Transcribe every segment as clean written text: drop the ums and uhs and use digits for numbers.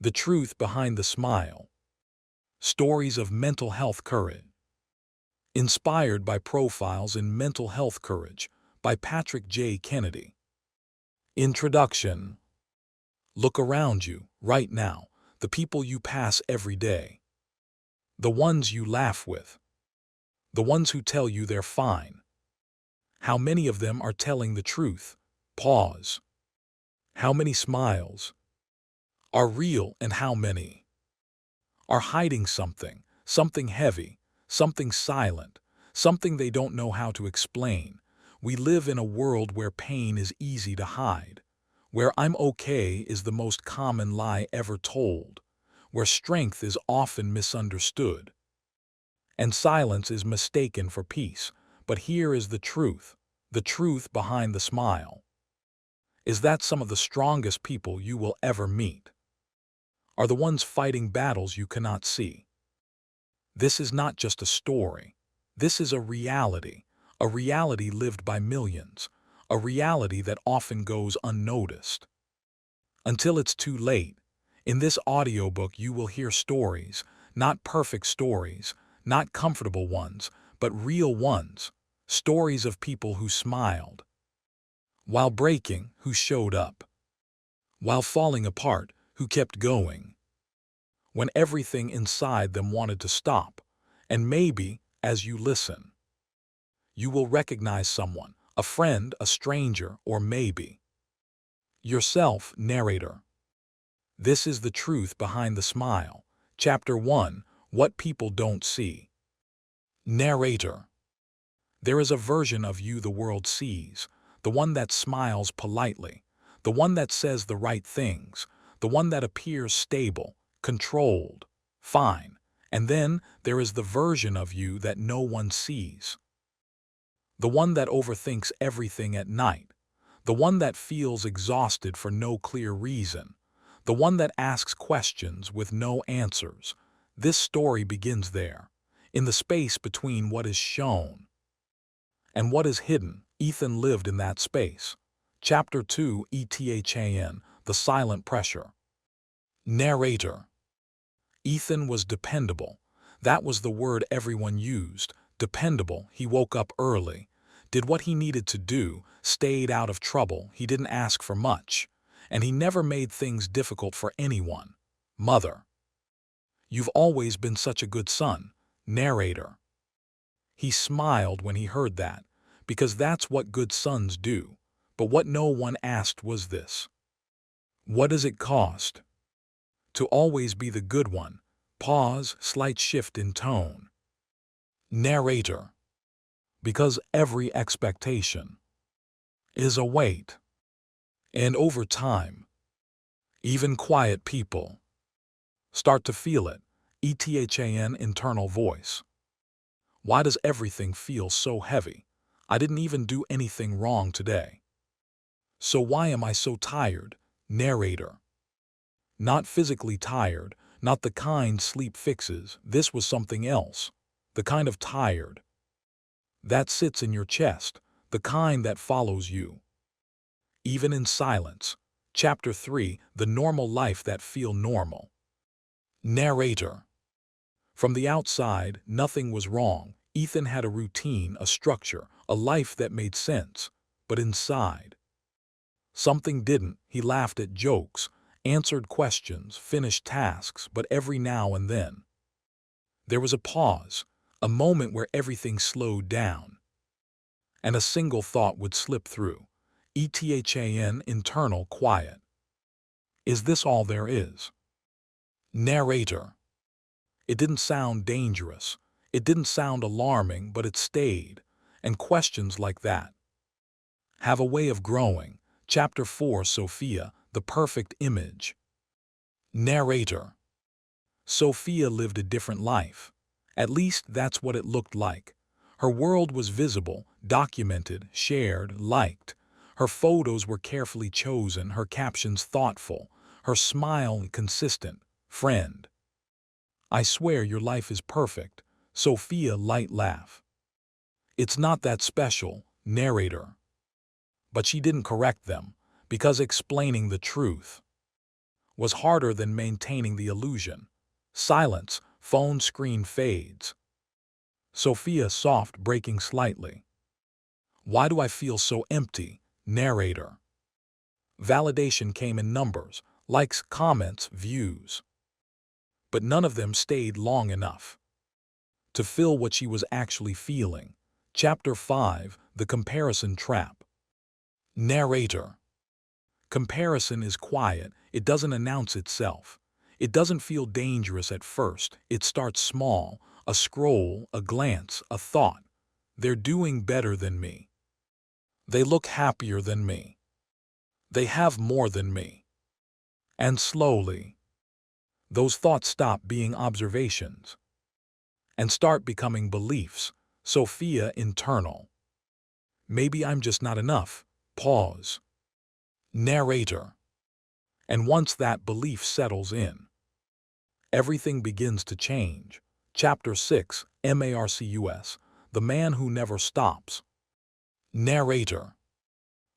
The Truth Behind the Smile. Stories of Mental Health Courage. Inspired by Profiles in Mental Health Courage by Patrick J. Kennedy. Introduction. Look around you, right now, the people you pass every day. The ones you laugh with. The ones who tell you they're fine. How many of them are telling the truth? Pause. How many smiles are real and how many are hiding something, something heavy, something silent, something they don't know how to explain? We live in a world where pain is easy to hide, where "I'm okay" is the most common lie ever told, where strength is often misunderstood, and silence is mistaken for peace. But here is the truth behind the smile, is that some of the strongest people you will ever meet are the ones fighting battles you cannot see. This is not just a story. This is a reality lived by millions, a reality that often goes unnoticed. Until it's too late, in this audiobook you will hear stories, not perfect stories, not comfortable ones, but real ones, stories of people who smiled while breaking, who showed up while falling apart, who kept going when everything inside them wanted to stop. And maybe, as you listen, you will recognize someone, a friend, a stranger, or maybe yourself. Narrator. This is The Truth Behind the Smile. Chapter 1. What People Don't See. Narrator. There is a version of you the world sees, the one that smiles politely, the one that says the right things, the one that appears stable, controlled, fine. And then there is the version of you that no one sees. The one that overthinks everything at night, the one that feels exhausted for no clear reason, the one that asks questions with no answers. This story begins there, in the space between what is shown and what is hidden. Ethan lived in that space. Chapter 2. ETHAN, The Silent Pressure. Narrator. Ethan was dependable. That was the word everyone used. Dependable. He woke up early, did what he needed to do, stayed out of trouble. He didn't ask for much, and he never made things difficult for anyone. Mother. You've always been such a good son. Narrator. He smiled when he heard that, because that's what good sons do. But what no one asked was this: what does it cost to always be the good one? Pause, slight shift in tone. Narrator. Because every expectation is a weight. And over time, even quiet people start to feel it. ETHAN, internal voice. Why does everything feel so heavy? I didn't even do anything wrong today. So why am I so tired? Narrator. Not physically tired, not the kind sleep fixes. This was something else. The kind of tired that sits in your chest, the kind that follows you, even in silence. Chapter 3. The Normal Life That Feel Normal. Narrator. From the outside, nothing was wrong. Ethan had a routine, a structure, a life that made sense. But inside, something didn't. He laughed at jokes, answered questions, finished tasks, but every now and then there was a pause, a moment where everything slowed down, and a single thought would slip through. ETHAN, internal quiet. Is this all there is? Narrator. It didn't sound dangerous. It didn't sound alarming, but it stayed. And questions like that have a way of growing. Chapter 4. Sophia, the Perfect Image. Narrator. Sophia lived a different life. At least that's what it looked like. Her world was visible, documented, shared, liked. Her photos were carefully chosen, her captions thoughtful, her smile consistent. Friend. I swear your life is perfect. Sophia, light laugh. It's not that special. Narrator. But she didn't correct them, because explaining the truth was harder than maintaining the illusion. Silence, phone screen fades. Sophia soft breaking slightly. Why do I feel so empty? Narrator. Validation came in numbers, likes, comments, views. But none of them stayed long enough to fill what she was actually feeling. Chapter 5, The Comparison Trap. Narrator. Comparison is quiet, it doesn't announce itself. It doesn't feel dangerous at first, it starts small, a scroll, a glance, a thought. They're doing better than me. They look happier than me. They have more than me. And slowly, those thoughts stop being observations and start becoming beliefs. Sophia internal. Maybe I'm just not enough. Pause. Narrator. And once that belief settles in, everything begins to change. Chapter 6, Marcus, The Man Who Never Stops. Narrator.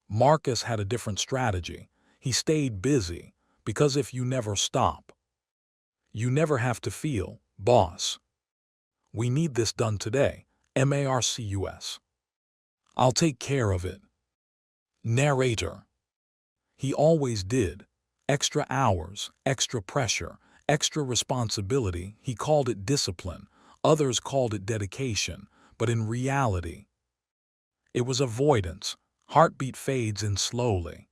Marcus had a different strategy. He stayed busy, because if you never stop, you never have to feel, boss. We need this done today. Marcus. I'll take care of it. Narrator. He always did. Extra hours, extra pressure, extra responsibility. He called it discipline. Others called it dedication. But in reality, it was avoidance. Heartbeat fades in slowly.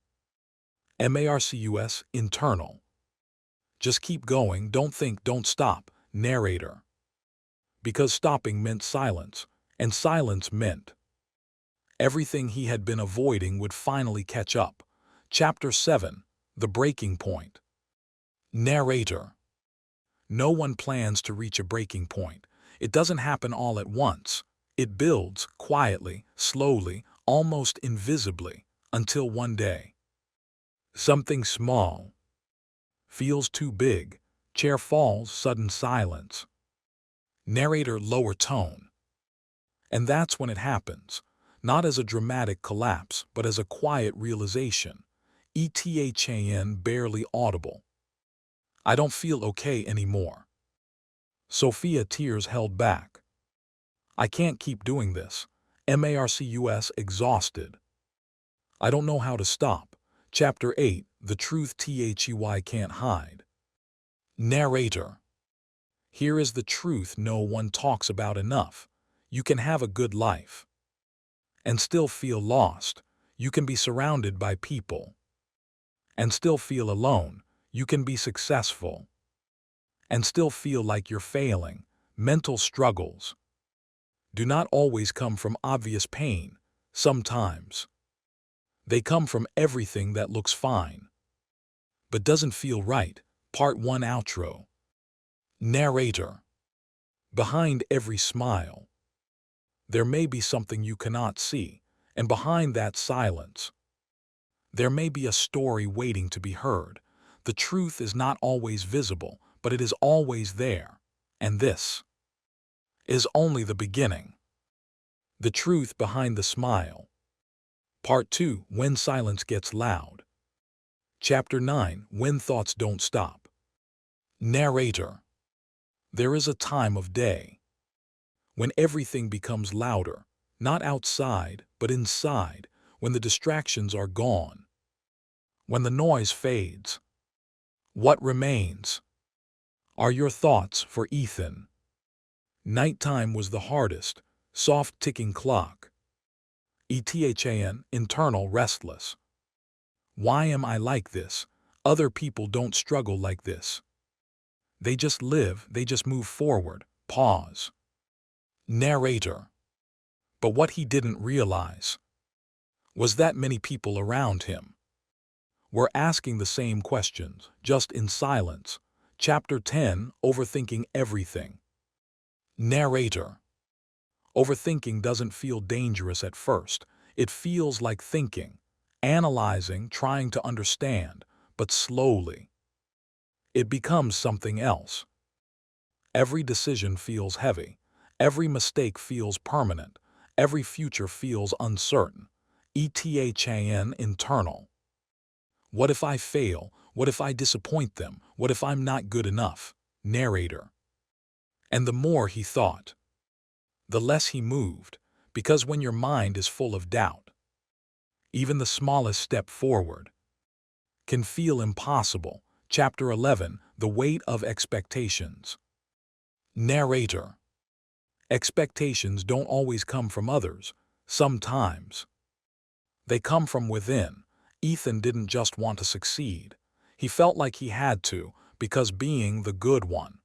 Marcus internal. Just keep going, don't think, don't stop. Narrator. Because stopping meant silence, and silence meant everything he had been avoiding would finally catch up. Chapter 7, The Breaking Point. Narrator. No one plans to reach a breaking point. It doesn't happen all at once. It builds, quietly, slowly, almost invisibly, until one day, something small feels too big. Chair falls, sudden silence. Narrator lower tone. And that's when it happens. Not as a dramatic collapse, but as a quiet realization. ETHAN barely audible. I don't feel okay anymore. Sophia tears held back. I can't keep doing this. Marcus exhausted. I don't know how to stop. Chapter 8, The Truth THEY Can't Hide. Narrator. Here is the truth no one talks about enough. You can have a good life and still feel lost. You can be surrounded by people and still feel alone. You can be successful and still feel like you're failing. Mental struggles do not always come from obvious pain. Sometimes they come from everything that looks fine but doesn't feel right. Part 1 outro. Narrator. Behind every smile, there may be something you cannot see, and behind that silence, there may be a story waiting to be heard. The truth is not always visible, but it is always there. And this is only the beginning. The truth behind the smile. Part 2, When Silence Gets Loud. Chapter 9, When Thoughts Don't Stop. Narrator. There is a time of day when everything becomes louder, not outside, but inside, when the distractions are gone, when the noise fades. What remains are your thoughts. For Ethan, nighttime was the hardest, soft ticking clock. ETHAN internal restless. Why am I like this? Other people don't struggle like this. They just live, they just move forward. Pause. Narrator. But what he didn't realize was that many people around him were asking the same questions, just in silence. Chapter 10, Overthinking Everything. Narrator. Overthinking doesn't feel dangerous at first. It feels like thinking, analyzing, trying to understand, but slowly it becomes something else. Every decision feels heavy. Every mistake feels permanent. Every future feels uncertain. ETHAN internal. What if I fail? What if I disappoint them? What if I'm not good enough? Narrator. And the more he thought, the less he moved, because when your mind is full of doubt, even the smallest step forward can feel impossible. Chapter 11, The Weight of Expectations. Narrator. Expectations don't always come from others. Sometimes they come from within. Ethan didn't just want to succeed. He felt like he had to, because being the good one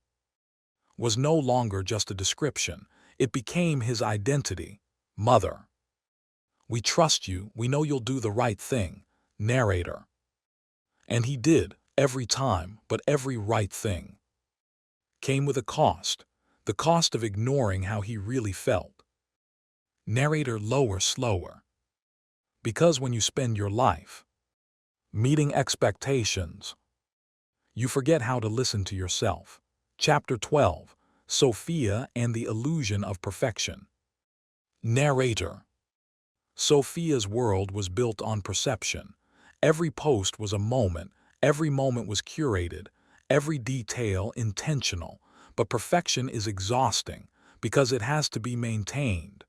was no longer just a description. It became his identity. Mother. We trust you. We know you'll do the right thing. Narrator. And he did, every time, but every right thing came with a cost. The cost of ignoring how he really felt. Narrator. Lower, slower. Because when you spend your life meeting expectations, you forget how to listen to yourself. Chapter 12, Sophia and the Illusion of Perfection. Narrator. Sophia's world was built on perception. Every post was a moment, every moment was curated, every detail intentional, but perfection is exhausting because it has to be maintained.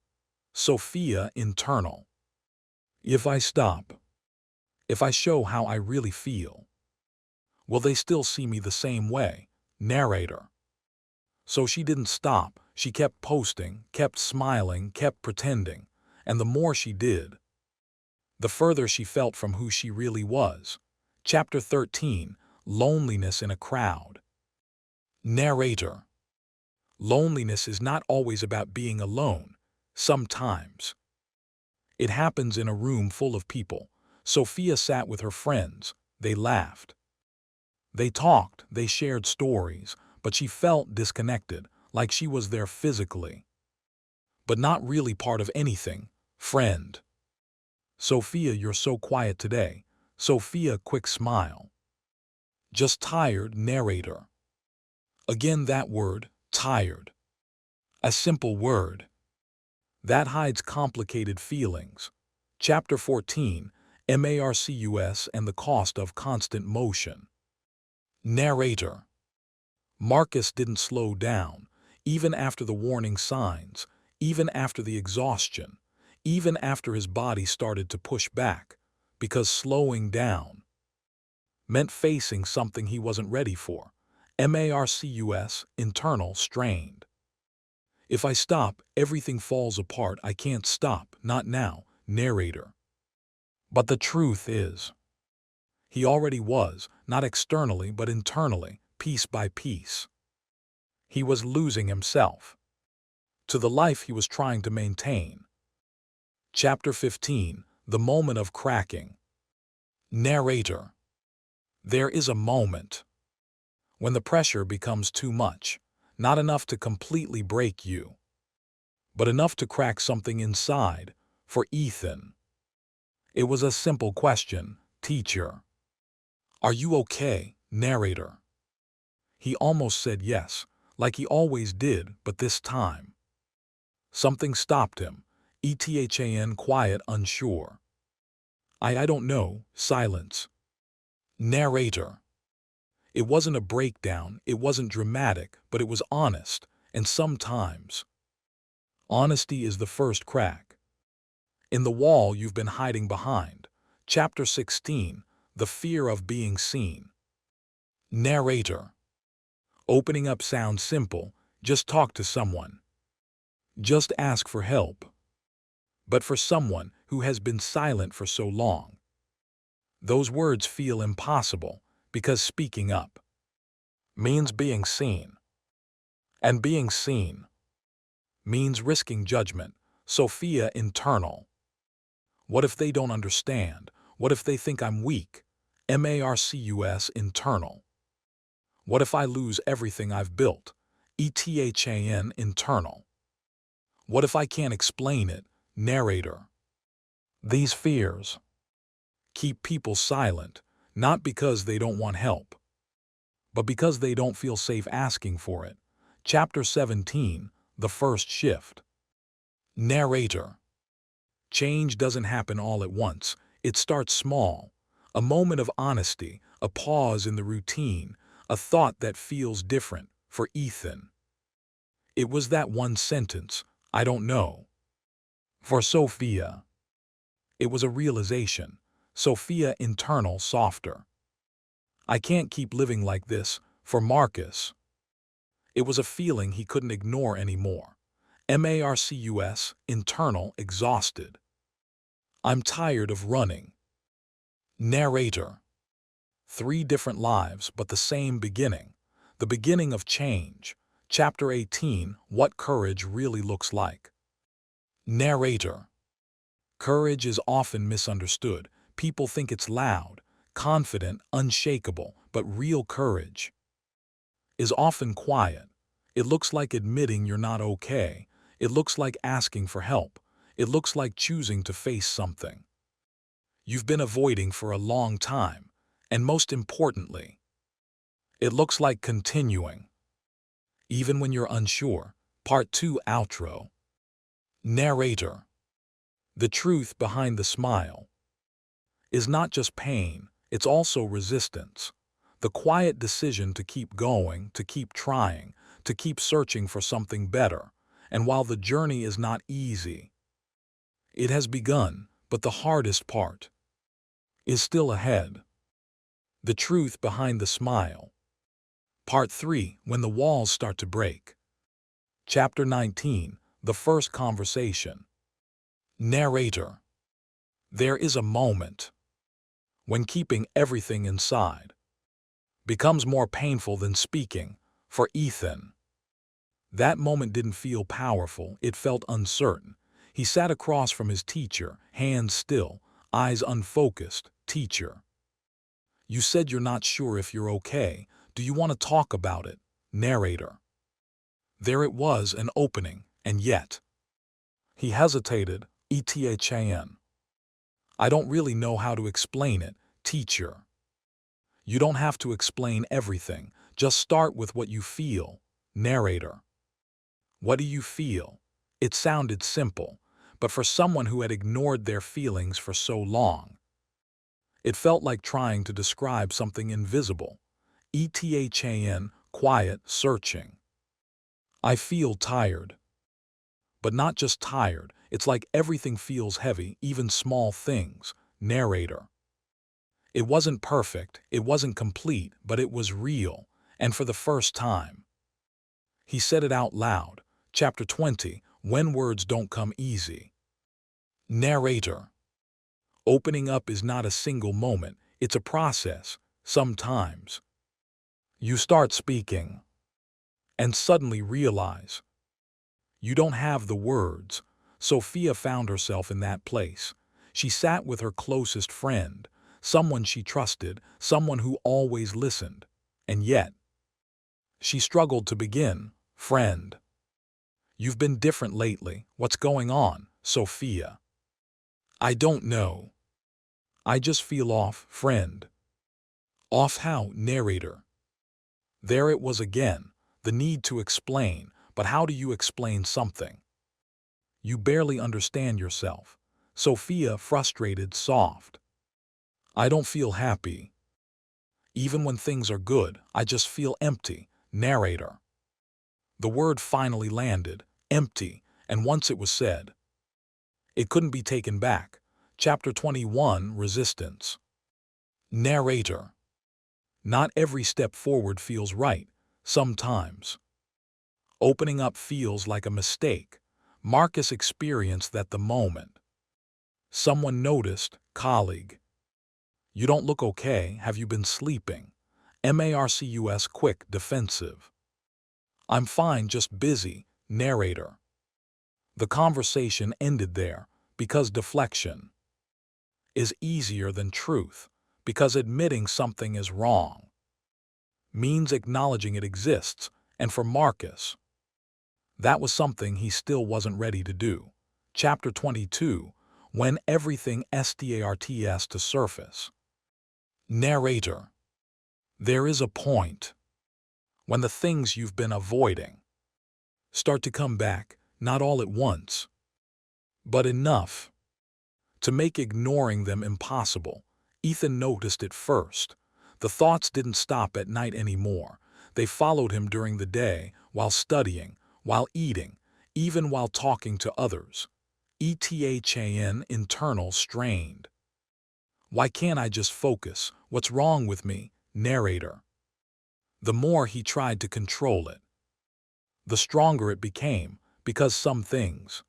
Sophia internal. If I stop, if I show how I really feel, will they still see me the same way? Narrator. So she didn't stop. She kept posting, kept smiling, kept pretending. And the more she did, the further she felt from who she really was. Chapter 13, Loneliness in a Crowd. Narrator. Loneliness is not always about being alone. Sometimes it happens in a room full of people. Sophia sat with her friends. They laughed. They talked, they shared stories, but she felt disconnected, like she was there physically, but not really part of anything. Friend. Sophia, you're so quiet today. Sophia, quick smile. Just tired. Narrator. Again that word, tired. A simple word that hides complicated feelings. Chapter 14, Marcus and the Cost of Constant Motion. Narrator. Marcus didn't slow down, even after the warning signs, even after the exhaustion, even after his body started to push back, because slowing down meant facing something he wasn't ready for. Marcus, internal, strained. If I stop, everything falls apart. I can't stop, not now. Narrator. But the truth is, he already was, not externally but internally, piece by piece. He was losing himself to the life he was trying to maintain. Chapter 15, The Moment of Cracking. Narrator. There is a moment when the pressure becomes too much, not enough to completely break you, but enough to crack something inside. For Ethan, it was a simple question. Teacher. Are you okay? Narrator. He almost said yes, like he always did, but this time something stopped him. Ethan, quiet, unsure. I don't know. Silence. Narrator. It wasn't a breakdown, it wasn't dramatic, but it was honest, and sometimes honesty is the first crack in the wall you've been hiding behind. Chapter 16, The Fear of Being Seen. Narrator. Opening up sounds simple. Just talk to someone. Just ask for help. But for someone who has been silent for so long, those words feel impossible, because speaking up means being seen. And being seen means risking judgment. Sophia, internal. What if they don't understand? What if they think I'm weak? Marcus, internal. What if I lose everything I've built? Ethan, internal. What if I can't explain it? Narrator. These fears keep people silent, not because they don't want help, but because they don't feel safe asking for it. Chapter 17, The First Shift. Narrator. Change doesn't happen all at once. It starts small. A moment of honesty, a pause in the routine, a thought that feels different for Ethan. It was that one sentence, "I don't know." For Sophia, it was a realization. Sophia internal softer. "I can't keep living like this." For Marcus, it was a feeling he couldn't ignore anymore. Marcus, internal exhausted. "I'm tired of running." Narrator. 3 different lives but the same beginning. The beginning of change. Chapter 18, What Courage Really Looks Like. Narrator. Courage is often misunderstood. People think it's loud, confident, unshakable, but real courage is often quiet. It looks like admitting you're not okay. It looks like asking for help. It looks like choosing to face something you've been avoiding for a long time. And most importantly, it looks like continuing, even when you're unsure. Part 2 Outro. Narrator. The truth behind the smile is not just pain, it's also resistance. The quiet decision to keep going, to keep trying, to keep searching for something better. And while the journey is not easy, it has begun, but the hardest part is still ahead. The truth behind the smile. Part 3, When the Walls Start to Break. Chapter 19, The First Conversation. Narrator. There is a moment when keeping everything inside becomes more painful than speaking. For Ethan, that moment didn't feel powerful, it felt uncertain. He sat across from his teacher, hands still, eyes unfocused. "Teacher, you said you're not sure if you're okay. Do you want to talk about it?" Narrator. There it was, an opening, and yet he hesitated. Ethan. "I don't really know how to explain it, teacher." "You don't have to explain everything. Just start with what you feel." Narrator. What do you feel? It sounded simple, but for someone who had ignored their feelings for so long, it felt like trying to describe something invisible. Ethan, quiet, searching. "I feel tired." But not just tired, it's like everything feels heavy, even small things. Narrator. It wasn't perfect, it wasn't complete, but it was real, and for the first time, he said it out loud. Chapter 20, When Words Don't Come Easy. Narrator. Opening up is not a single moment, it's a process. Sometimes you start speaking and suddenly realize you don't have the words. Sophia found herself in that place. She sat with her closest friend, someone she trusted, someone who always listened. And yet, she struggled to begin. "Friend, you've been different lately. What's going on?" Sophia. "I don't know. I just feel off." Friend. "Off how?" Narrator. There it was again, the need to explain. But how do you explain something you barely understand yourself? Sophia, frustrated, soft. "I don't feel happy. Even when things are good, I just feel empty." Narrator. The word finally landed, empty, and once it was said, it couldn't be taken back. Chapter 21, Resistance. Narrator. Not every step forward feels right. Sometimes opening up feels like a mistake. Marcus experienced that the moment someone noticed. Colleague. "You don't look okay. Have you been sleeping?" Marcus, quick, defensive. "I'm fine, just busy." Narrator. The conversation ended there, because deflection is easier than truth, because admitting something is wrong means acknowledging it exists, and for Marcus, that was something he still wasn't ready to do. Chapter 22, When Everything Starts to Surface. Narrator. There is a point when the things you've been avoiding start to come back, not all at once, but enough to make ignoring them impossible. Ethan noticed it first. The thoughts didn't stop at night anymore. They followed him during the day, while studying, while eating, even while talking to others. ETHAN internal strained. Why can't I just focus? What's wrong with me? Narrator. The more he tried to control it, the stronger it became, because some things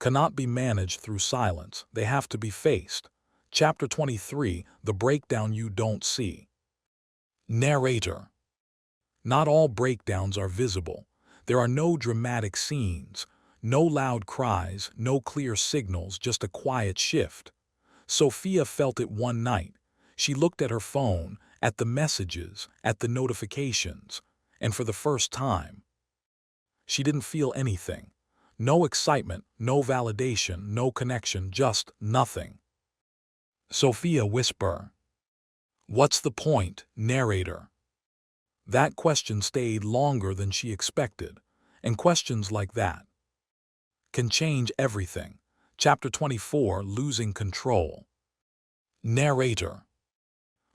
cannot be managed through silence. They have to be faced. Chapter 23, The Breakdown You Don't See. Narrator. Not all breakdowns are visible. There are no dramatic scenes, no loud cries, no clear signals, just a quiet shift. Sophia felt it one night. She looked at her phone, at the messages, at the notifications, and for the first time, she didn't feel anything. No excitement, no validation, no connection, just nothing. Sophia whisper. What's the point, narrator? That question stayed longer than she expected, and questions like that can change everything. Chapter 24, Losing Control. Narrator.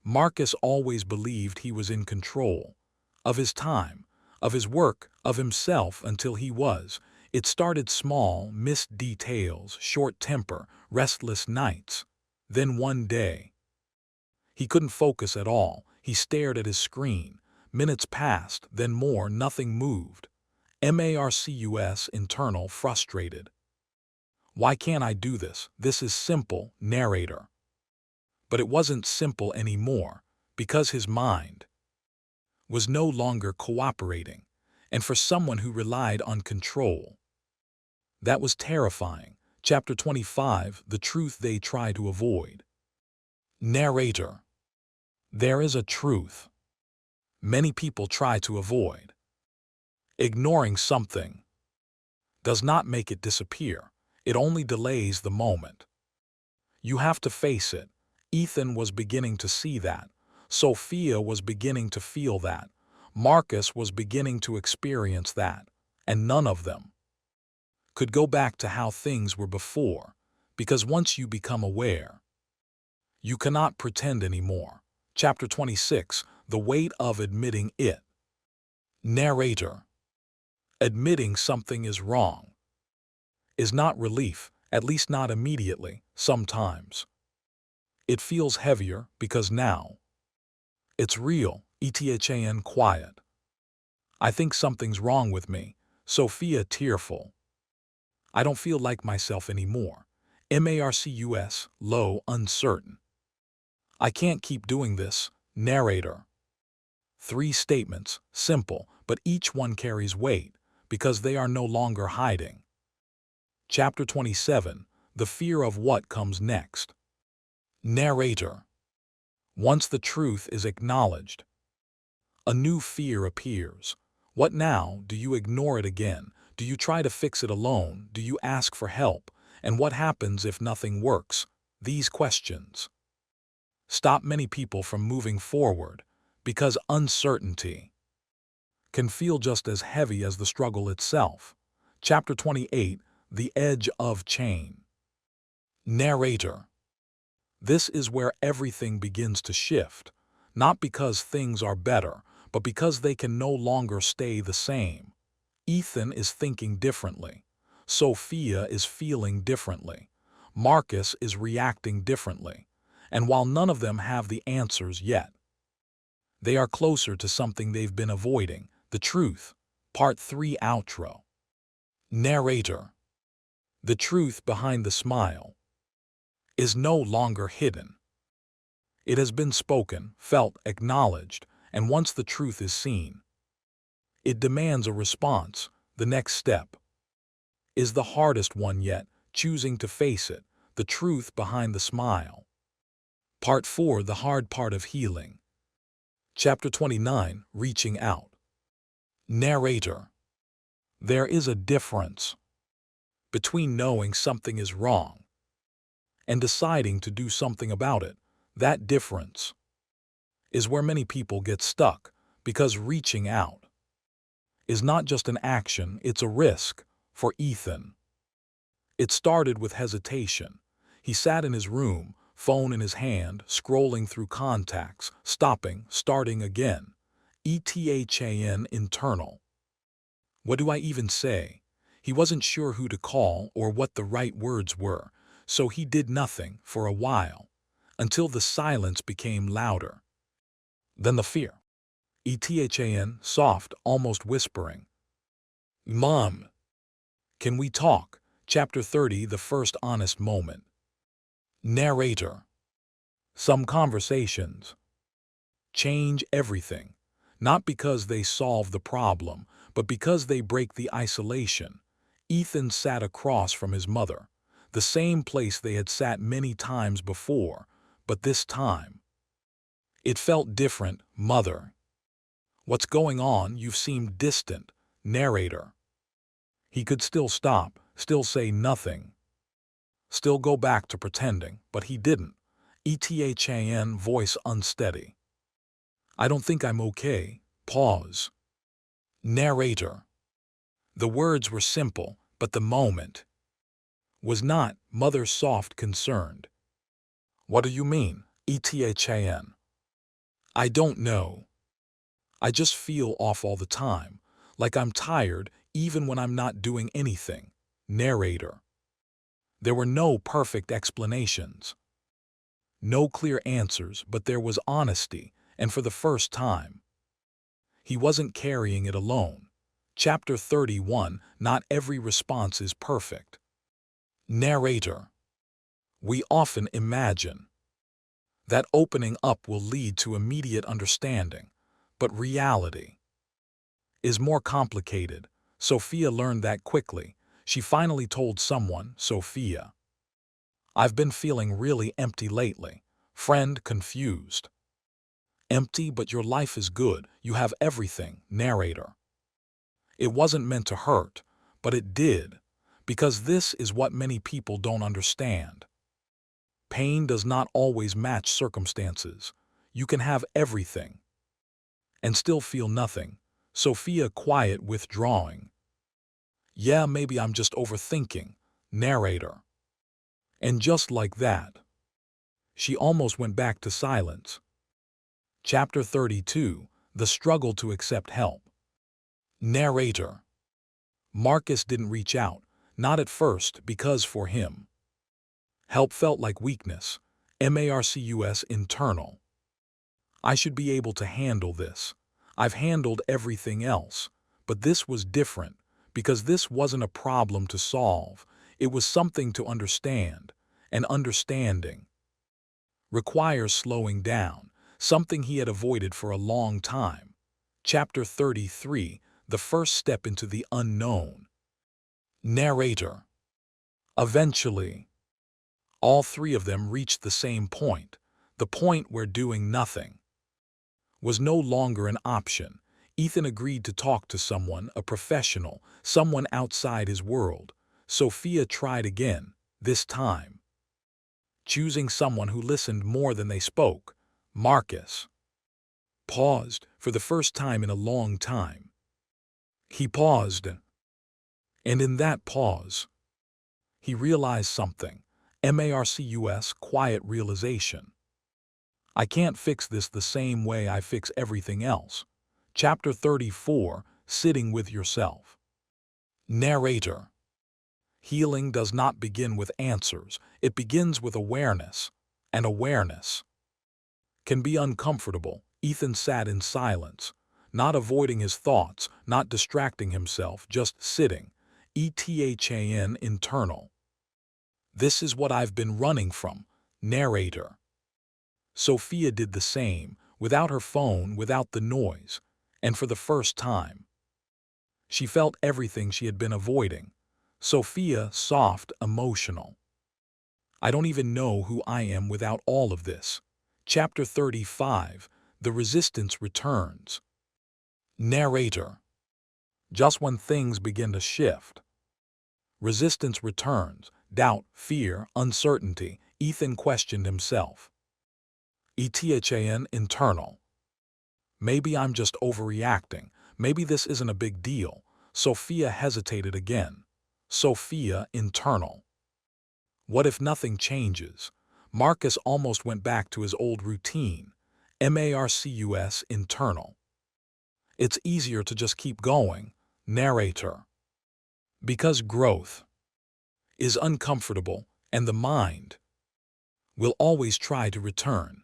Marcus always believed he was in control of his time, of his work, of himself until he was. It started small, missed details, short temper, restless nights. Then one day, he couldn't focus at all. He stared at his screen. Minutes passed, then more, nothing moved. Marcus internal frustrated. Why can't I do this? This is simple, narrator. But it wasn't simple anymore, because his mind was no longer cooperating, and for someone who relied on control, that was terrifying. Chapter 25, The Truth They Try to Avoid. Narrator. There is a truth many people try to avoid. Ignoring something does not make it disappear. It only delays the moment. You have to face it. Ethan was beginning to see that. Sophia was beginning to feel that. Marcus was beginning to experience that. And none of them could go back to how things were before, because once you become aware, you cannot pretend anymore. Chapter 26, The Weight of Admitting It. Narrator. Admitting something is wrong is not relief, at least not immediately. Sometimes it feels heavier because now it's real. ETHAN quiet. I think something's wrong with me. Sophia tearful. I don't feel like myself anymore. Marcus low, uncertain. I can't keep doing this. Narrator. 3 statements, simple, but each one carries weight, because they are no longer hiding. Chapter 27, The Fear of What Comes Next. Narrator. Once the truth is acknowledged, a new fear appears. What now? Do you ignore it again? Do you try to fix it alone? Do you ask for help? And what happens if nothing works? These questions stop many people from moving forward, because uncertainty can feel just as heavy as the struggle itself. Chapter 28, The Edge of Change. Narrator. This is where everything begins to shift, not because things are better, but because they can no longer stay the same. Ethan is thinking differently. Sophia is feeling differently. Marcus is reacting differently. And while none of them have the answers yet, they are closer to something they've been avoiding. The Truth. Part 3 Outro. Narrator. The truth behind the smile is no longer hidden. It has been spoken, felt, acknowledged, and once the truth is seen, it demands a response. The next step is the hardest one yet, choosing to face it, the truth behind the smile. Part 4, The Hard Part of Healing. Chapter 29, Reaching Out. Narrator. There is a difference between knowing something is wrong and deciding to do something about it. That difference is where many people get stuck, because reaching out is not just an action, it's a risk. For Ethan, it started with hesitation. He sat in his room, phone in his hand, scrolling through contacts, stopping, starting again. ETHAN internal. What do I even say? He wasn't sure who to call or what the right words were, so he did nothing for a while, until the silence became louder. Then the fear. ETHAN, soft, almost whispering. Mom, can we talk? Chapter 30, the first honest moment. Narrator. Some conversations change everything, not because they solve the problem, but because they break the isolation. Ethan sat across from his mother, the same place they had sat many times before, but this time it felt different. Mother. What's going on? You've seemed distant. Narrator. He could still stop, still say nothing, still go back to pretending, but he didn't. ETHAN, voice unsteady. I don't think I'm okay. Pause. Narrator. The words were simple, but the moment was not. Mother, soft, concerned. What do you mean? ETHAN. I don't know. I just feel off all the time, like I'm tired even when I'm not doing anything. Narrator. There were no perfect explanations, no clear answers, but there was honesty, and for the first time, he wasn't carrying it alone. Chapter 31, not every response is perfect. Narrator. We often imagine that opening up will lead to immediate understanding, but reality is more complicated. Sophia learned that quickly. She finally told someone. Sophia. I've been feeling really empty lately. Friend, confused. Empty, but your life is good. You have everything. Narrator. It wasn't meant to hurt, but it did, because this is what many people don't understand. Pain does not always match circumstances. You can have everything and still feel nothing. Sophia, quiet, withdrawing. Yeah, maybe I'm just overthinking. Narrator. And just like that, she almost went back to silence. Chapter 32, the struggle to accept help. Narrator. Marcus didn't reach out, not at first, because for him, help felt like weakness. Marcus internal. I should be able to handle this. I've handled everything else, but this was different, because this wasn't a problem to solve. It was something to understand, and understanding requires slowing down, something he had avoided for a long time. Chapter 33, the first step into the unknown. Narrator. Eventually, all three of them reached the same point, the point where doing nothing was no longer an option. Ethan agreed to talk to someone, a professional, someone outside his world. Sophia tried again, this time choosing someone who listened more than they spoke. Marcus paused for the first time in a long time. He paused, and in that pause, he realized something. Marcus, quiet realization. I can't fix this the same way I fix everything else. Chapter 34, sitting with yourself. Narrator. Healing does not begin with answers. It begins with awareness, and awareness can be uncomfortable. Ethan sat in silence, not avoiding his thoughts, not distracting himself, just sitting. ETHAN internal. This is what I've been running from. Narrator. Sophia did the same, without her phone, without the noise, and for the first time, she felt everything she had been avoiding. Sophia, soft, emotional. I don't even know who I am without all of this. Chapter 35, the resistance returns. Narrator. Just when things begin to shift, resistance returns. Doubt, fear, uncertainty. Ethan questioned himself. ETHAN internal. Maybe I'm just overreacting. Maybe this isn't a big deal. Sophia hesitated again. Sophia internal. What if nothing changes? Marcus almost went back to his old routine. Marcus internal. It's easier to just keep going. Narrator. Because growth is uncomfortable and the mind will always try to return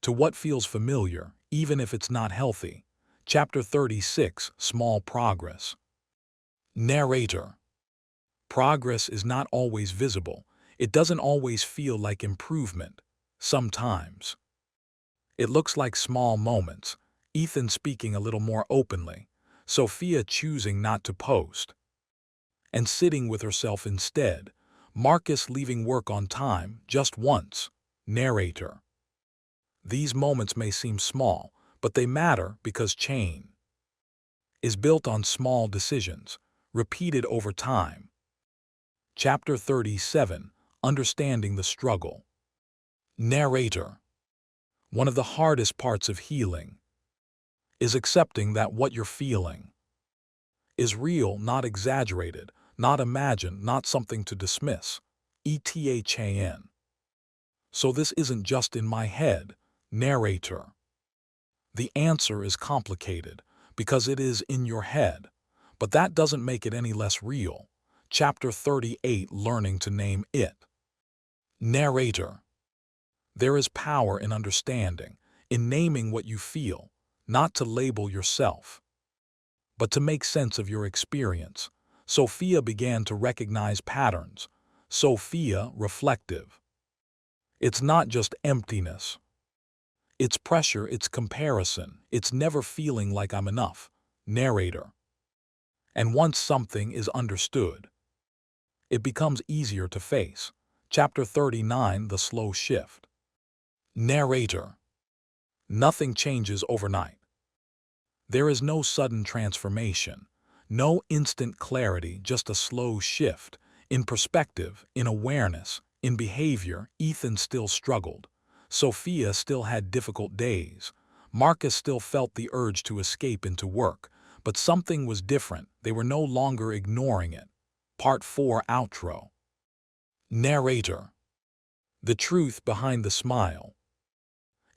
to what feels familiar, even if it's not healthy. Chapter 36, Small Progress. Narrator. Progress is not always visible. It doesn't always feel like improvement. Sometimes it looks like small moments. Ethan speaking a little more openly. Sophia choosing not to post and sitting with herself instead. Marcus leaving work on time just once. Narrator. These moments may seem small, but they matter because change is built on small decisions, repeated over time. Chapter 37, Understanding the Struggle. Narrator. One of the hardest parts of healing is accepting that what you're feeling is real, not exaggerated, not imagined, not something to dismiss. ETHAN. So this isn't just in my head. Narrator. The answer is complicated because it is in your head, but that doesn't make it any less real. Chapter 38, Learning to Name It. Narrator. There is power in understanding, in naming what you feel, not to label yourself, but to make sense of your experience. Sophia began to recognize patterns. Sophia, reflective. It's not just emptiness. It's pressure, it's comparison, it's never feeling like I'm enough. Narrator. And once something is understood, it becomes easier to face. Chapter 39, The Slow Shift. Narrator. Nothing changes overnight. There is no sudden transformation, no instant clarity, just a slow shift. In perspective, in awareness, in behavior. Ethan still struggled. Sophia still had difficult days. Marcus still felt the urge to escape into work, but something was different. They were no longer ignoring it. Part 4, Outro. Narrator. The truth behind the smile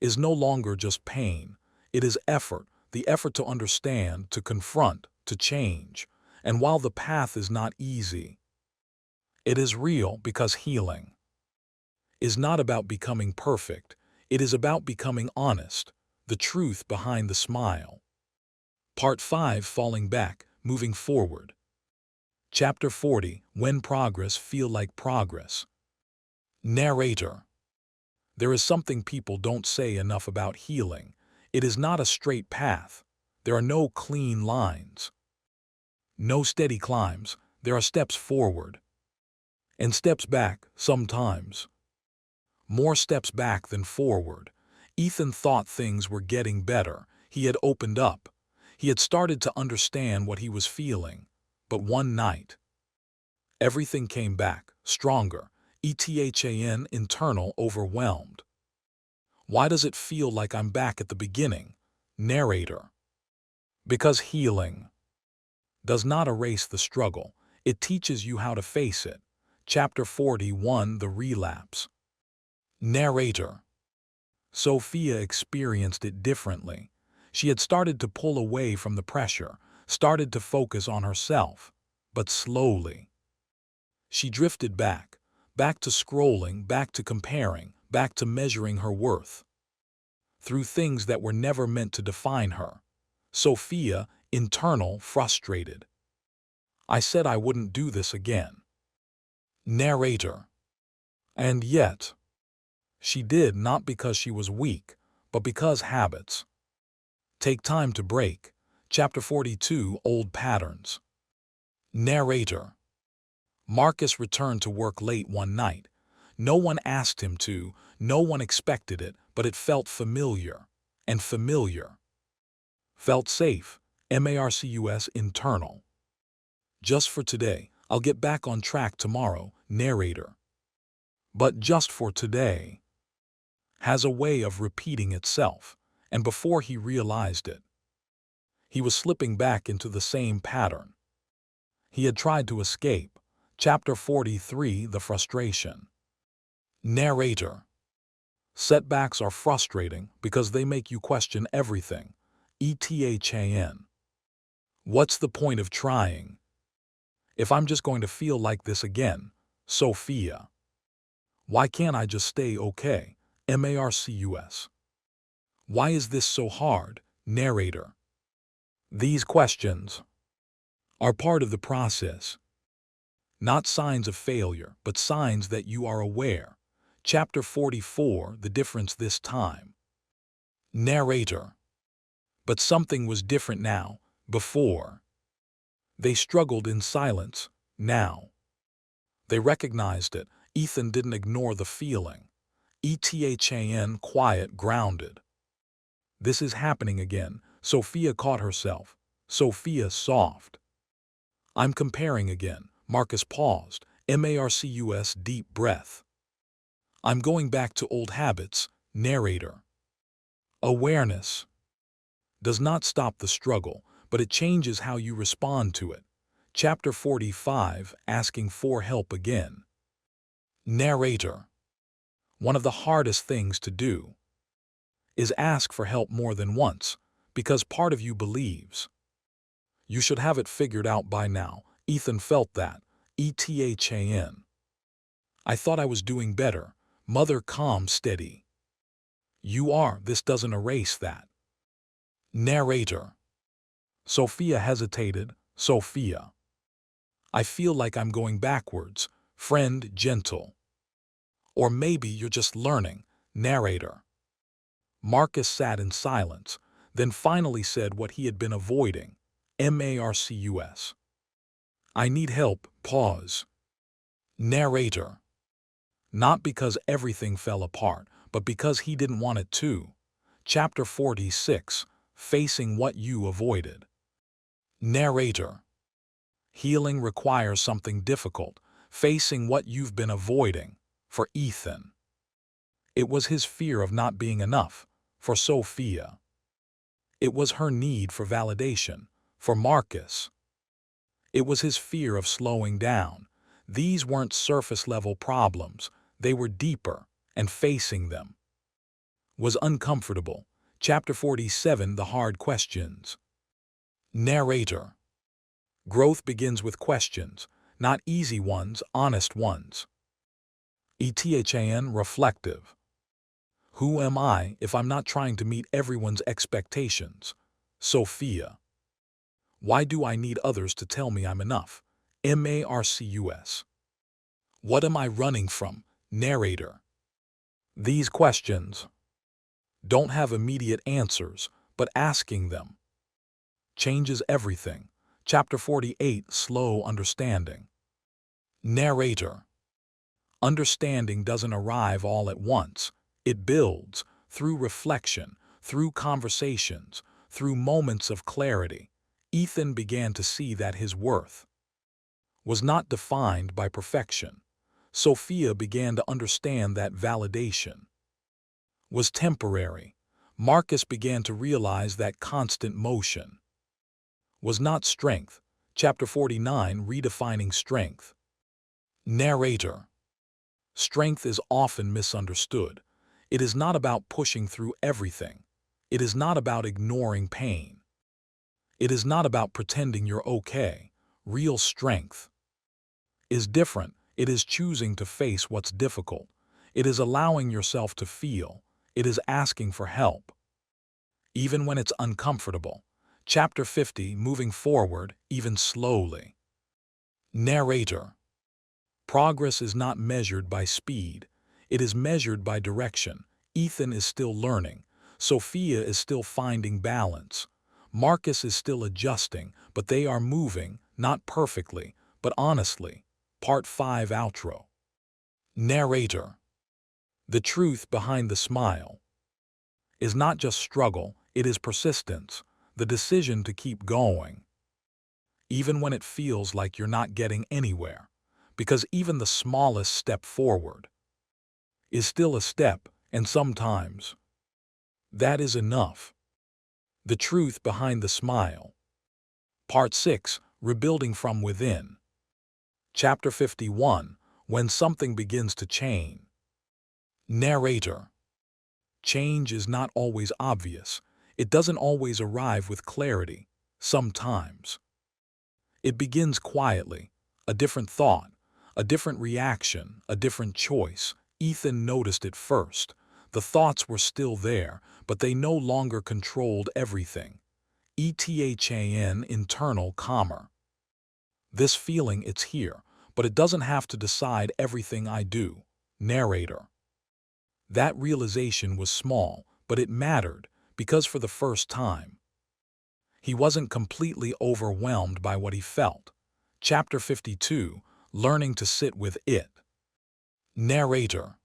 is no longer just pain. It is effort, the effort to understand, to confront, to change. And while the path is not easy, it is real because healing is not about becoming perfect. It is about becoming honest, the truth behind the smile. Part 5, Falling Back, Moving Forward. Chapter 40, When Progress Feel Like Progress. Narrator. There is something people don't say enough about healing. It is not a straight path. There are no clean lines, no steady climbs. There are steps forward and steps back, sometimes more steps back than forward. Ethan thought things were getting better. He had opened up. He had started to understand what he was feeling. But one night, everything came back, stronger. ETHAN, internal, overwhelmed. Why does it feel like I'm back at the beginning? Narrator. Because healing does not erase the struggle. It teaches you how to face it. Chapter 41, The Relapse. Narrator. Sophia experienced it differently. She had started to pull away from the pressure, started to focus on herself. But slowly, she drifted back to scrolling, back to comparing, back to measuring her worth through things that were never meant to define her. Sophia, internal, frustrated. I said I wouldn't do this again. Narrator. And yet, she did, not because she was weak, but because habits take time to break. Chapter 42, Old Patterns. Narrator. Marcus returned to work late one night. No one asked him to, no one expected it, but it felt familiar. And familiar felt safe. Marcus, internal. Just for today. I'll get back on track tomorrow. Narrator. But just for today has a way of repeating itself, and before he realized it, he was slipping back into the same pattern. He had tried to escape. Chapter 43, The Frustration. Narrator. Setbacks are frustrating because they make you question everything. ETHAN. What's the point of trying if I'm just going to feel like this again? Sophia. Why can't I just stay okay? MARCUS. Why is this so hard? Narrator. These questions are part of the process, not signs of failure, but signs that you are aware. Chapter 44, The Difference This Time. Narrator. But something was different now. Before, they struggled in silence. Now, they recognized it. Ethan didn't ignore the feeling. ETHAN, quiet, grounded. This is happening again. Sophia caught herself. Sophia, soft. I'm comparing again. Marcus paused. MARCUS, deep breath. I'm going back to old habits. Narrator. Awareness does not stop the struggle, but it changes how you respond to it. Chapter 45, Asking for help again. Narrator. One of the hardest things to do is ask for help more than once, because part of you believes you should have it figured out by now. Ethan felt that. ETHAN. I thought I was doing better. Mother, calm, steady. You are. This doesn't erase that. Narrator. Sophia hesitated. Sophia. I feel like I'm going backwards. Friend, gentle. Or maybe you're just learning. Narrator. Marcus sat in silence, then finally said what he had been avoiding. MARCUS. I need help. Pause. Narrator. Not because everything fell apart, but because he didn't want it to. Chapter 46, Facing What You Avoided. Narrator. Healing requires something difficult, facing what you've been avoiding. For Ethan, it was his fear of not being enough. For Sophia, it was her need for validation. For Marcus, it was his fear of slowing down. These weren't surface-level problems. They were deeper, and facing them was uncomfortable. Chapter 47, The Hard Questions. Narrator. Growth begins with questions, not easy ones, honest ones. ETHAN, reflective. Who am I if I'm not trying to meet everyone's expectations? Sophia. Why do I need others to tell me I'm enough? MARCUS. What am I running from? Narrator. These questions don't have immediate answers, but asking them changes everything. Chapter 48, Slow Understanding. Narrator. Understanding doesn't arrive all at once. It builds through reflection, through conversations, through moments of clarity. Ethan began to see that his worth was not defined by perfection. Sophia began to understand that validation was temporary. Marcus began to realize that constant motion was not strength. Chapter 49, Redefining Strength. Narrator. Strength is often misunderstood. It is not about pushing through everything. It is not about ignoring pain. It is not about pretending you're okay. Real strength is different. It is choosing to face what's difficult. It is allowing yourself to feel. It is asking for help, even when it's uncomfortable. Chapter 50, Moving Forward, Even Slowly. Narrator. Progress is not measured by speed. It is measured by direction. Ethan is still learning. Sophia is still finding balance. Marcus is still adjusting, but they are moving, not perfectly, but honestly. Part 5, Outro. Narrator. The truth behind the smile is not just struggle, it is persistence, the decision to keep going, even when it feels like you're not getting anywhere, because even the smallest step forward is still a step, and sometimes that is enough. The truth behind the smile. Part 6, Rebuilding from Within. Chapter 51, When Something Begins to Change. Narrator. Change is not always obvious. It doesn't always arrive with clarity. Sometimes it begins quietly. A different thought, a different reaction, a different choice. Ethan noticed it first. The thoughts were still there, but they no longer controlled everything. ETHAN, internal calmer. This feeling, it's here, but it doesn't have to decide everything I do. Narrator. That realization was small, but it mattered, because for the first time, he wasn't completely overwhelmed by what he felt. Chapter 52, Learning to Sit with It. Narrator.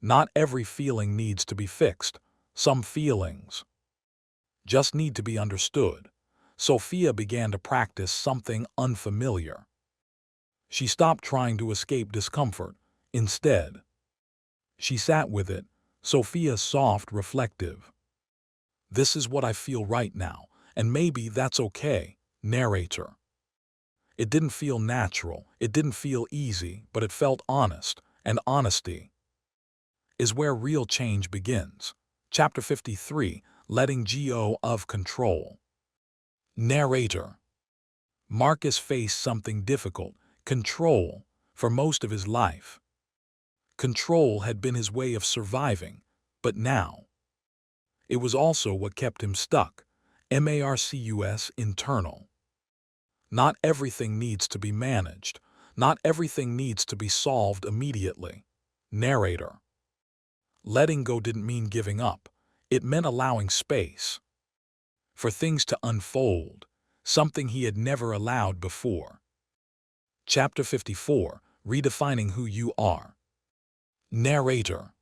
Not every feeling needs to be fixed. Some feelings just need to be understood. Sophia began to practice something unfamiliar. She stopped trying to escape discomfort. Instead, she sat with it, Sophia soft, reflective. This is what I feel right now, and maybe that's okay. Narrator. It didn't feel natural, it didn't feel easy, but it felt honest, and honesty is where real change begins. Chapter 53, Letting Go of Control. Narrator. Marcus faced something difficult, control, for most of his life. Control had been his way of surviving, but now it was also what kept him stuck. Marcus, internal. Not everything needs to be managed. Not everything needs to be solved immediately. Narrator. Letting go didn't mean giving up. It meant allowing space for things to unfold, something he had never allowed before. Chapter 54, Redefining Who You Are. Narrator.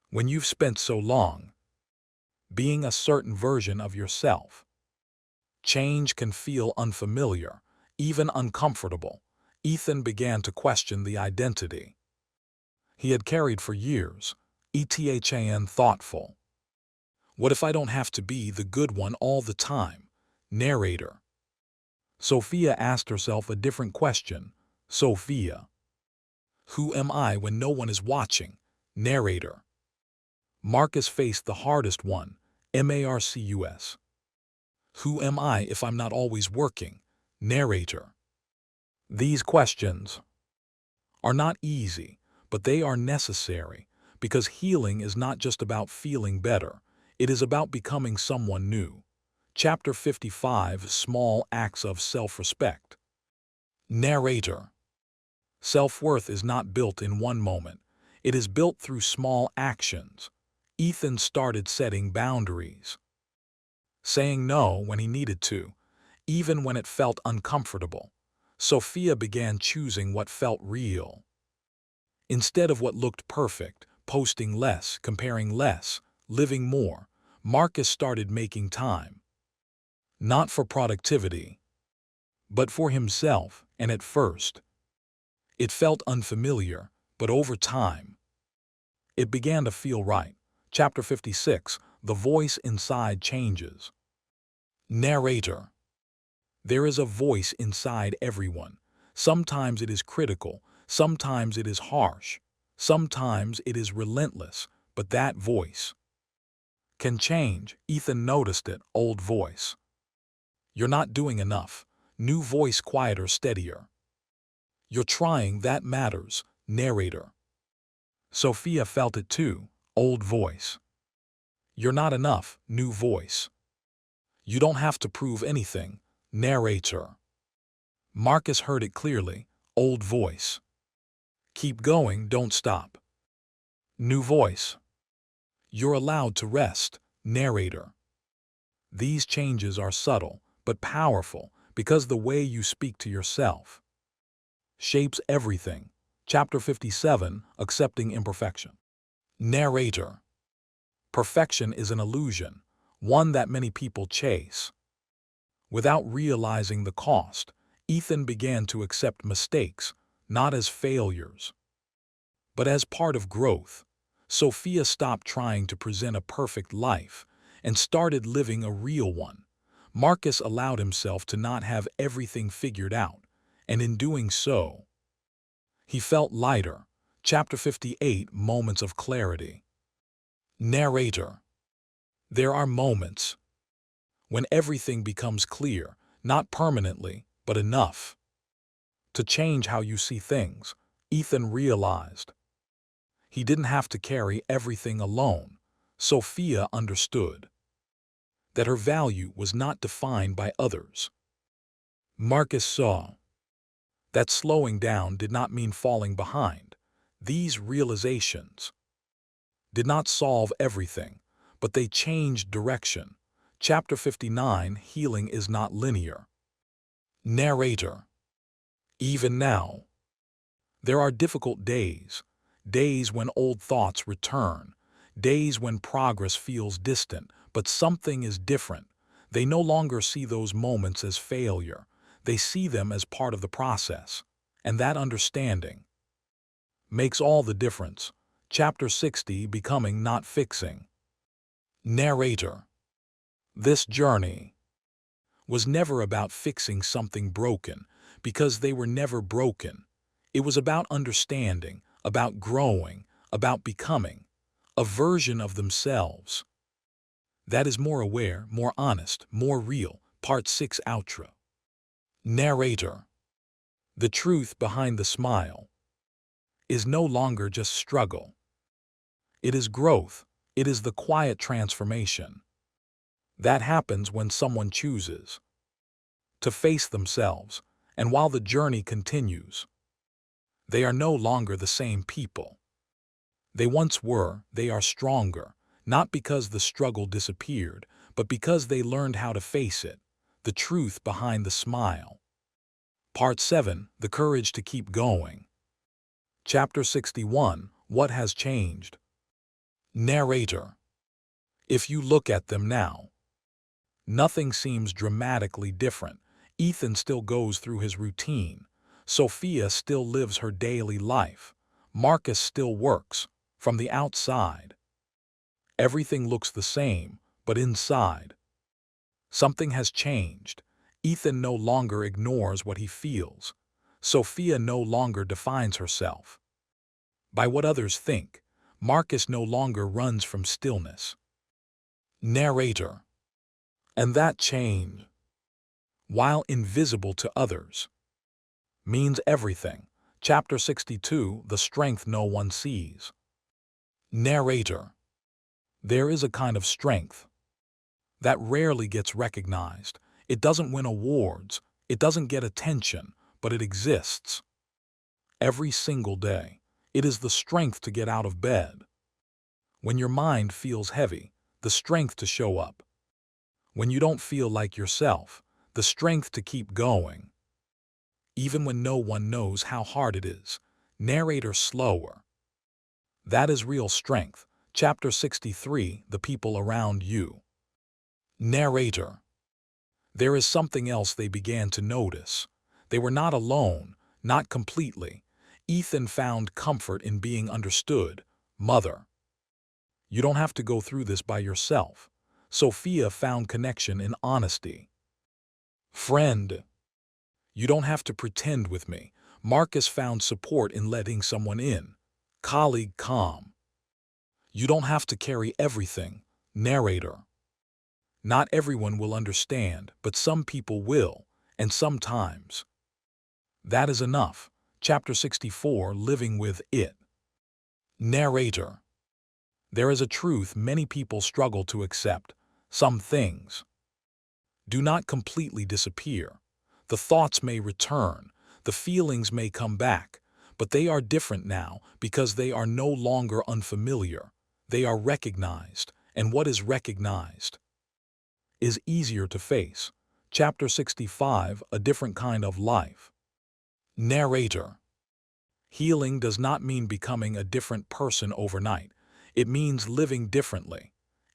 When you've spent so long being a certain version of yourself, change can feel unfamiliar, even uncomfortable. Ethan began to question the identity he had carried for years. ETHAN, thoughtful. What if I don't have to be the good one all the time? Narrator. Sophia asked herself a different question. Sophia. Who am I when no one is watching? Narrator. Marcus faced the hardest one. Marcus. Who am I if I'm not always working? Narrator. These questions are not easy, but they are necessary, because healing is not just about feeling better. It is about becoming someone new. Chapter 55, Small Acts of Self-Respect. Narrator. Self-worth is not built in one moment. It is built through small actions. Ethan started setting boundaries, saying no when he needed to, even when it felt uncomfortable. Sophia began choosing what felt real instead of what looked perfect, posting less, comparing less, living more. Marcus started making time, not for productivity, but for himself, and at first, it felt unfamiliar, but over time, it began to feel right. Chapter 56, The Voice Inside Changes. Narrator. There is a voice inside everyone. Sometimes it is critical, sometimes it is harsh, sometimes it is relentless, but that voice can change. Ethan noticed it. Old voice. You're not doing enough. New voice, quieter, steadier. You're trying, that matters. Narrator. Sophia felt it too. Old voice. You're not enough. New voice. You don't have to prove anything. Narrator. Marcus heard it clearly. Old voice. Keep going, don't stop. New voice. You're allowed to rest. Narrator. These changes are subtle, but powerful, because the way you speak to yourself shapes everything. Chapter 57, Accepting Imperfection. Narrator. Perfection is an illusion, one that many people chase. Without realizing the cost, Ethan began to accept mistakes, not as failures, but as part of growth. Sophia stopped trying to present a perfect life and started living a real one. Marcus allowed himself to not have everything figured out, and in doing so, he felt lighter. Chapter 58, Moments of Clarity. Narrator. There are moments when everything becomes clear, not permanently, but enough to change how you see things. Ethan realized he didn't have to carry everything alone. Sophia understood that her value was not defined by others. Marcus saw that slowing down did not mean falling behind. These realizations did not solve everything, but they changed direction. Chapter 59, Healing is not linear. Narrator. Even now, there are difficult days, days when old thoughts return, days when progress feels distant, but something is different. They no longer see those moments as failure. They see them as part of the process. And that understanding makes all the difference. Chapter 60, Becoming Not Fixing. Narrator. This journey was never about fixing something broken, because they were never broken. It was about understanding, about growing, about becoming a version of themselves that is more aware, more honest, more real. Part 6, Outro. Narrator. The truth behind the smile is no longer just struggle. It is growth. It is the quiet transformation that happens when someone chooses to face themselves, and while the journey continues, they are no longer the same people they once were. They are stronger, not because the struggle disappeared, but because they learned how to face it. The truth behind the smile. Part 7, The Courage to Keep Going. Chapter 61, What Has Changed. Narrator. If you look at them now, nothing seems dramatically different. Ethan still goes through his routine. Sophia still lives her daily life. Marcus still works. From the outside, everything looks the same, but inside, something has changed. Ethan no longer ignores what he feels. Sophia no longer defines herself by what others think. Marcus no longer runs from stillness. Narrator. And that change, while invisible to others, means everything. Chapter 62, The Strength No One Sees. Narrator. There is a kind of strength that rarely gets recognized. It doesn't win awards, it doesn't get attention, but it exists every single day. It is the strength to get out of bed when your mind feels heavy, the strength to show up when you don't feel like yourself, the strength to keep going even when no one knows how hard it is. Narrator. Slower. That is real strength. Chapter 63, The People Around You. Narrator. There is something else they began to notice. They were not alone, not completely. Ethan found comfort in being understood. Mother. You don't have to go through this by yourself. Sophia found connection in honesty. Friend. You don't have to pretend with me. Marcus found support in letting someone in. Colleague. Calm. You don't have to carry everything. Narrator. Not everyone will understand, but some people will, and sometimes that is enough. Chapter 64, Living with It. Narrator. There is a truth many people struggle to accept. Some things do not completely disappear. The thoughts may return, the feelings may come back, but they are different now because they are no longer unfamiliar. They are recognized, and what is recognized is easier to face. Chapter 65, A Different Kind of Life. Narrator. Healing does not mean becoming a different person overnight. It means living differently.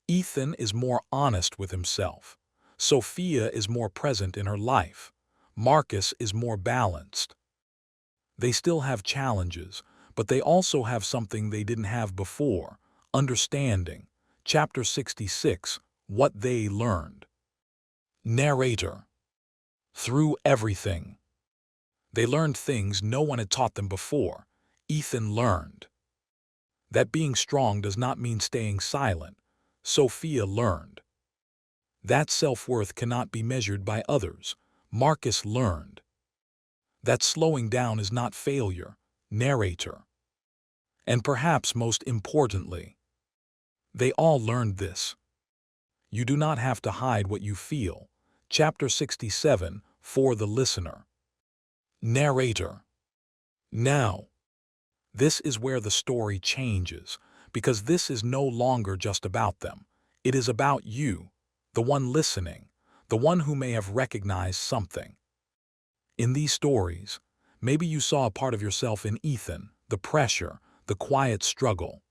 Ethan is more honest with himself. Sophia is more present in her life. Marcus is more balanced. They still have challenges, but they also have something they didn't have before: understanding. Chapter 66, What They Learned. Narrator. Through everything, they learned things no one had taught them before. Ethan learned that being strong does not mean staying silent. Sophia learned that self-worth cannot be measured by others. Marcus learned that slowing down is not failure. Narrator. And perhaps most importantly, they all learned this. You do not have to hide what you feel. Chapter 67, for the listener. Narrator. Now, this is where the story changes, because this is no longer just about them. It is about you, the one listening, the one who may have recognized something. In these stories, maybe you saw a part of yourself in Ethan, the pressure, the quiet struggle,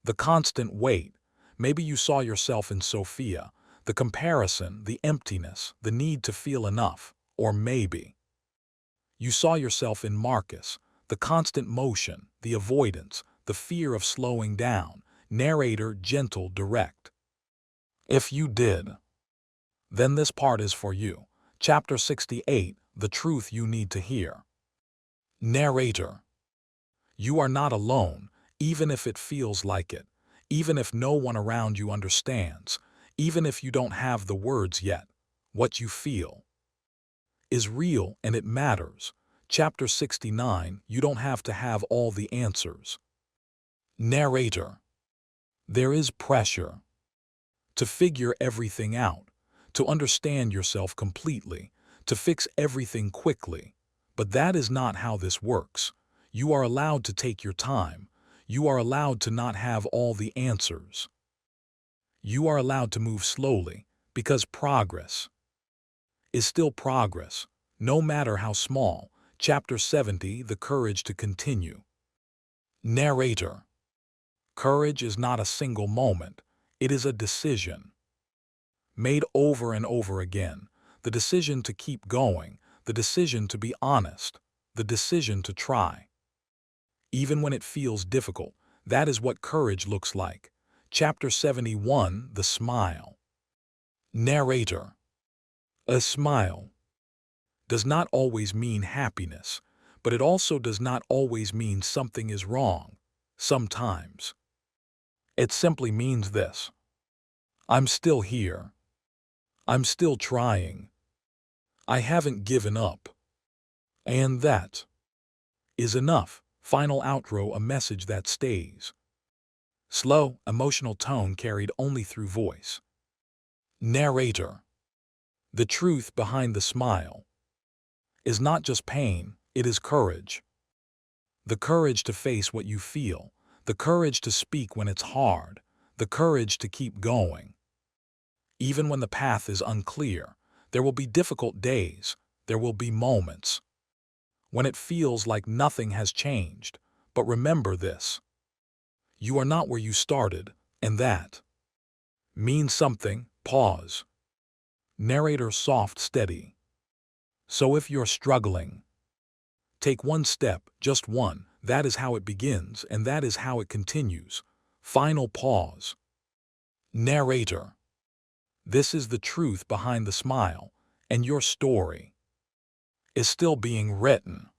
the constant weight. Maybe you saw yourself in Sophia, the comparison, the emptiness, the need to feel enough. Or maybe you saw yourself in Marcus, the constant motion, the avoidance, the fear of slowing down. Narrator, gentle, direct. If you did, then this part is for you. Chapter 68, the truth you need to hear. Narrator. You are not alone, even if it feels like it, even if no one around you understands, even if you don't have the words yet. What you feel is real and it matters. Chapter 69, you don't have to have all the answers. Narrator. There is pressure to figure everything out, to understand yourself completely, to fix everything quickly. But that is not how this works. You are allowed to take your time. You are allowed to not have all the answers. You are allowed to move slowly, because progress is still progress, no matter how small. Chapter 70, the courage to continue. Narrator. Courage is not a single moment. It is a decision made over and over again. The decision to keep going, the decision to be honest, the decision to try. Even when it feels difficult, that is what courage looks like. Chapter 71, the smile. Narrator. A smile does not always mean happiness, but it also does not always mean something is wrong. Sometimes it simply means this: I'm still here. I'm still trying. I haven't given up. And that is enough. Final outro, a message that stays. Slow, emotional tone carried only through voice. Narrator. The truth behind the smile is not just pain, it is courage. The courage to face what you feel, the courage to speak when it's hard, the courage to keep going. Even when the path is unclear, there will be difficult days, there will be moments when it feels like nothing has changed. But remember this: you are not where you started, and that means something. Pause. Narrator, soft, steady. So if you're struggling, take one step, just one. That is how it begins, and that is how it continues. Final pause. Narrator. This is the truth behind the smile, and your story is still being written.